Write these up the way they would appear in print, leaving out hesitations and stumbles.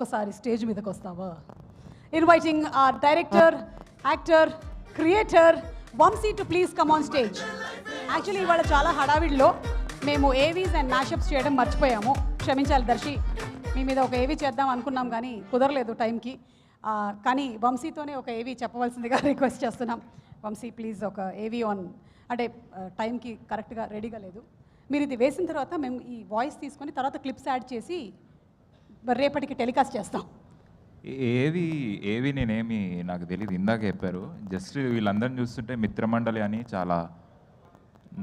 ఒకసారి స్టేజ్ మీదకి వస్తావా? Inviting our director, actor, creator Vamsi to please come on stage. Actually ఇవాళ చాలా హడావిడిలో మేము ఏవీస్ అండ్ మ్యాషప్స్ చేయడం మర్చిపోయాము, క్షమించాలి దర్శి. మీ మీద ఒక ఏవీ చేద్దాం అనుకున్నాం కానీ కుదరలేదు టైంకి. కానీ వంశీతోనే ఒక ఏవీ చెప్పవలసిందిగా రిక్వెస్ట్ చేస్తున్నాం. వంశీ ప్లీజ్ ఒక ఏవీ ఆన్, అంటే టైంకి కరెక్ట్గా రెడీగా లేదు. మీరు ఇది వేసిన తర్వాత మేము ఈ వాయిస్ తీసుకొని తర్వాత క్లిప్స్ యాడ్ చేసి రేపటికి టెలికాస్ట్ చేస్తాం. ఏవి నేనేమి నాకు తెలియదు, ఇందాక చెప్పారు. జస్ట్ వీళ్ళందరిని చూస్తుంటే మిత్రమండలి అని చాలా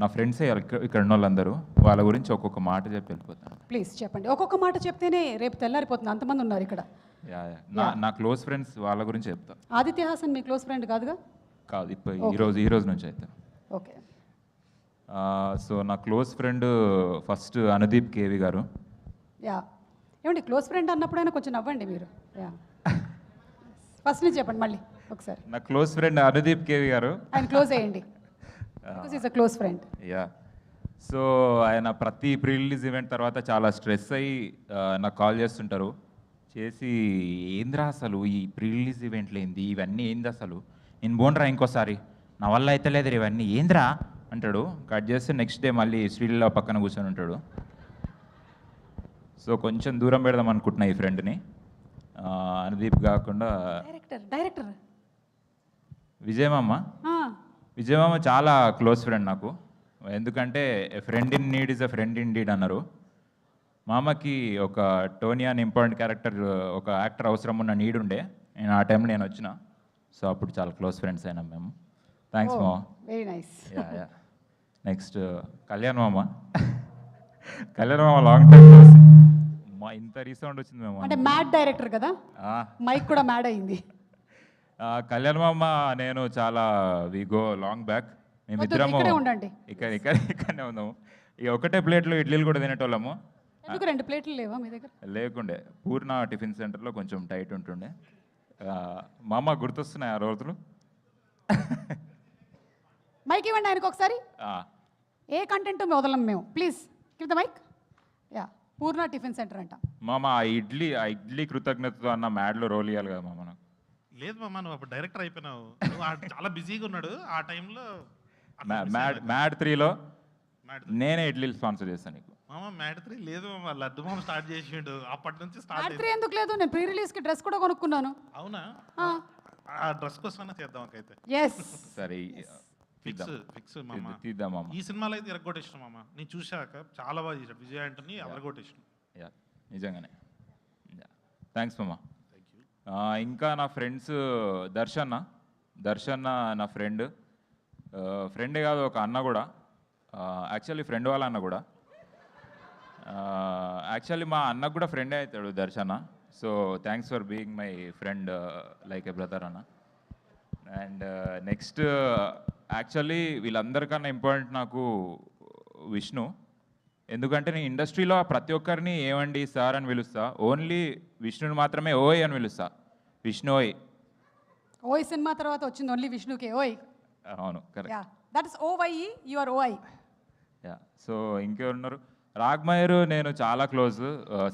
నా ఫ్రెండ్సే ఇక్కడ ఉన్న వాళ్ళందరూ, వాళ్ళ గురించి ఒక్కొక్క మాట చెప్పి వెళ్ళిపోతాను. ప్లీజ్ చెప్పండి, ఒక్కొక్క మాట చెప్తేనే రేపు తెల్లారిపోతుంది, అంతమంది ఉన్నారు ఇక్కడ. నా క్లోజ్ ఫ్రెండ్స్ వాళ్ళ గురించి చెప్తా. ఆదిత్య హాసన్ మీ క్లోజ్ ఫ్రెండ్ కాదుగా? కాదు, ఇప్పుడు ఈ రోజు నుంచి అయితే. ఓకే. సో నా close friend first Anudeep KV garu. Yeah, ఏమండి క్లోజ్ ఫ్రెండ్ అన్నప్పుడైనా కొంచెం నవ్వండి మీరు. యా, ఫస్ట్ నుంచి చెప్పండి మళ్ళీ ఒకసారి. నా క్లోజ్ ఫ్రెండ్ అనుదీప్ కేవి గారు. ఆయన క్లోజ్ అయ్యండి, because is a close friend. Yeah, so ఆయన ప్రతి ప్రీ రిలీజ్ ఈవెంట్ తర్వాత చాలా స్ట్రెస్ అయ్యి నాకు కాల్ చేస్తుంటారు. చేసి ఏంద్రా అసలు ఈ ప్రీ రిలీజ్ ఈవెంట్లు ఏంది, ఇవన్నీ ఏంది అసలు, నేను బోన్రా ఇంకోసారి, నా వల్ల అయితే లేదు ఇవన్నీ ఏంద్రా అంటాడు. కట్ చేస్తే నెక్స్ట్ డే మళ్ళీ స్టీల్లో పక్కన కూర్చొని ఉంటాడు. సో కొంచెం దూరం పెడదాం అనుకుంటున్నా ఈ ఫ్రెండ్ని. అనుదీప్ కాకుండా డైరెక్టర్ విజయమామ చాలా క్లోజ్ ఫ్రెండ్ నాకు. ఎందుకంటే friend in need is a friend in deed అన్నారు. మామకి ఒక టోనీ అని ఇంపార్టెంట్ క్యారెక్టర్, ఒక యాక్టర్ అవసరం ఉన్న నీడ్ ఉండే, నేను ఆ టైంలో నేను వచ్చిన. సో అప్పుడు చాలా క్లోజ్ ఫ్రెండ్స్ అయినాం మేము. థ్యాంక్స్ మామ. Very nice. Yeah. Next Kalyan మామ లాంగ్ టైం మా ఇంత రీసౌండ్ వచ్చింది మేము. అంటే మ్యాడ్ డైరెక్టర్ కదా, మైక్ కూడా మ్యాడ్ అయింది. కళ్యాణ్ మామ నేను చాలా వి గో లాంగ్ బ్యాక్. మేమిద్దరము ఇక్కడనే ఉన్నాము. ఇక ఒకటే ప్లేట్లో ఇడ్లీలు కూడా తినేటోళ్ళము. ఎందుకు 2 ప్లేట్లు లేవా మీ దగ్గర? లేకుండే, పూర్ణ టిఫిన్ సెంటర్లో కొంచెం టైట్ ఉంటుండే. మామ గుర్తొస్తున్నాయి ఆ రోజులు. మైక్ ఇవ్వండి ఆయనకు ఒకసారి. ఏ కంటెంట్ వదలం మేము, please give the mic. Yeah, Purna tiffin centre అంట. మామ ఆ ఇడ్లీ కృతజ్ఞతతో అన్న మ్యాడ్లో రోల్ ఇవ్వాలి కదా మామ. నాకు లేదు మామ, నువ్వు అప్పుడు డైరెక్టర్ అయిపోయినావు, చాలా బిజీగా ఉన్నాడు ఆ టైంలో. మ్యాడ్ 3లో నేనే ఇడ్లీలు స్పాన్సర్ చేస్తాను నీకు. మామ మ్యాడ్ 3 లేదు మామ, లడ్డు మామ స్టార్ట్ చేసిండు, అప్పటి నుంచి మ్యాడ్ 3 ఎందుకు లేదు? నేను ప్రీ రిలీజ్ కి డ్రెస్ కూడా కొనుక్కున్నాను. అవునా? ఆ డ్రెస్ కోసమైనా చేద్దాం అయితే. yes సరే, ఫిక్స్ మామ, తీద్దాం మామ. ఈ సినిమాలో అయితే ఎరగొట్టేసిన మామ, నేను చూశాక చాలా బాగా చేశాడు విజయ్ ఆంటనీ, ఎరగొట్టేసిన. యా, నిజంగానే. థ్యాంక్స్ మామ. ఇంకా నా ఫ్రెండ్స్ దర్శన్న నా ఫ్రెండే కాదు, ఒక అన్న కూడా. యాక్చువల్లీ ఫ్రెండ్ వాళ్ళ అన్న కూడా. యాక్చువల్లీ మా అన్నకు కూడా ఫ్రెండే అవుతాడు దర్శన్న. So thanks for being my friend like a brother అన్న. అండ్ నెక్స్ట్ యాక్చువల్లీ వీళ్ళందరికన్నా ఇంపార్టెంట్ నాకు విష్ణు. ఎందుకంటే నేను ఇండస్ట్రీలో ప్రతి ఒక్కరిని ఏమండి సార్ అని పిలుస్తా, ఓన్లీ విష్ణుని మాత్రమే ఓయ్ అని పిలుస్తా. విష్ణు ఓయ్. ఓయ్ సినిమా తర్వాత వచ్చింది ఓన్లీ విష్ణుకే ఓయ్. అవును, correct. That is O, Y you are. Yeah, so ఇంకెవరున్నారు? రాగ్మయూర్ నేను చాలా క్లోజ్,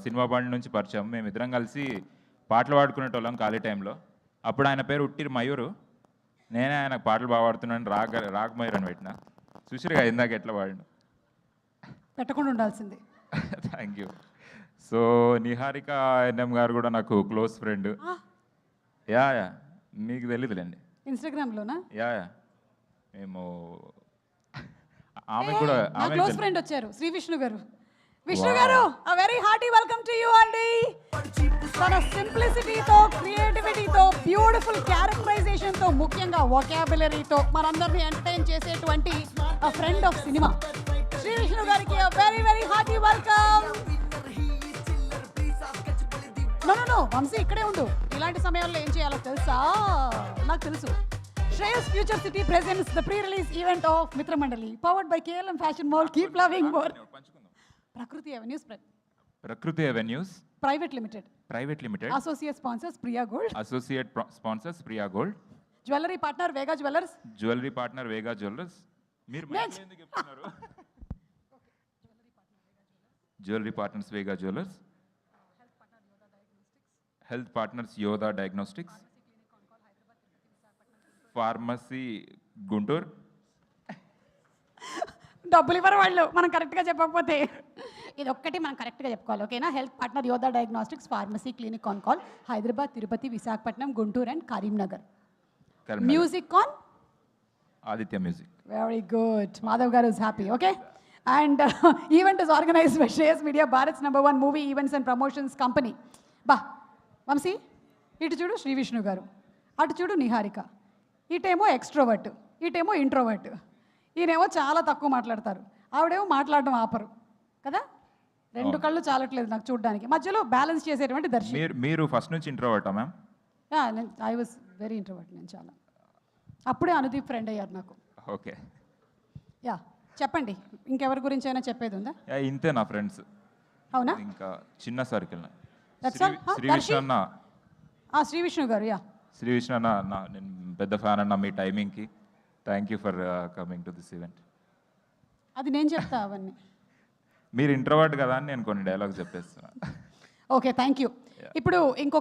సినిమా బండి నుంచి పరిచయం. మేమిద్దరం కలిసి పాటలు పాడుకునేటోళ్ళం ఖాళీ టైంలో. అప్పుడు ఆయన పేరు ఉట్టిరి మయూరు, నేనే ఆయనకు పాటలు బాగా పాడుతున్నాను, రాగ్మయూర్ అని పెట్టిన. చూసిరుగా ఇందాక ఎట్లా పాడిన, పెట్టకుండా ఉండాల్సింది. Thank you. So Niharika NM గారు కూడా నాకు క్లోజ్ ఫ్రెండ్. యా, మీకు తెలీదులేండి, ఇన్స్టాగ్రామ్లోనా? యా, మేము ఆమె కూడా క్లోజ్ ఫ్రెండ్ వచ్చారు, శ్రీ విష్ణు గారు. విష్ణు గారు, a very hearty welcome to you అండి. తన సింప్లిసిటీతో, క్రియేటివిటీతో, బ్యూటిఫుల్ క్యారెక్టరైజేషన్తో, ముఖ్యంగా వొకాబులరీతో మనందరినీ ఎంటర్టైన్ చేసేటువంటి a friend of cinema Shri Vishnu గారికి a very very hearty welcome. No Vamsi ఇక్కడే ఉండు, ఇలాంటి సమయాల్లో ఏం చేయాలో తెలుసా? నాకు తెలుసు. Shreyas Future City presents the pre-release event of Mitra Mandali, powered by KLM Fashion Mall. Keep loving more. Prakriti Avenues Private Limited. Associate sponsors Priya Gold. Jewelry partner Vega Jewelers. మీరు ఎందుకు చెప్తున్నారు? జ్యువెలరీ పార్ట్నర్స్ వేగా jewellers, health partners యోధా diagnostics, pharmacy Guntur, డబ్బులు ఇవ్వరు వాళ్ళు మనం కరెక్ట్గా చెప్పకపోతే. ఇది ఒక్కటి మనం కరెక్ట్గా చెప్పుకోవాలి, ఓకేనా? Health partner Yodha diagnostics, pharmacy clinic on call, Hyderabad, Tirupati, Visakhapatnam, Guntur and Karimnagar. Karimnagar. Music on Aditya music. Very good. Madhav garu is happy, okay? And event is organised by Shreyas media, Bharat's #1 movie events and promotions company. బా వంశీ, ఇటు చూడు శ్రీ విష్ణు గారు, అటు చూడు నిహారిక. ఇటేమో ఎక్స్ట్రోవర్ట్, ఇటేమో ఇంట్రోవర్ట్. ఈయనేమో చాలా తక్కువ మాట్లాడతారు, ఆవిడేమో మాట్లాడడం ఆపరు కదా. రెండు కళ్ళు చాలట్లేదు నాకు చూడడానికి. మధ్యలో బ్యాలెన్స్ చేసేటువంటి దర్శి. మీరు ఫస్ట్ నుంచి ఇంట్రోవర్టా ma'am? I was very introvert. నేను చాలా అప్పుడే అనుదీప్ ఫ్రెండ్ అయ్యారు నాకు. ఓకే. యా చెప్పండి, ఇంకెవరి గురించి అయినా చెప్పేది ఉందా? ఇంతే నా ఫ్రెండ్స్, అవునా? ఇంకా చిన్న circle. That's all? Huh? Shri Darshi? Vishnu అన్న, శ్రీ విష్ణు గారు, యా. శ్రీ విష్ణు అన్న, నేను పెద్ద ఫ్యాన్ అన్న మీ టైమింగ్కి. Thank you for coming to this event. అది నేను చెప్తా అవన్నీ. మీరు ఇంట్రోవర్ట్ కదా అని నేను కొన్ని డైలాగ్స్ చెప్పేస్తున్నా. Okay, thank you. ఇప్పుడు ఇంకొక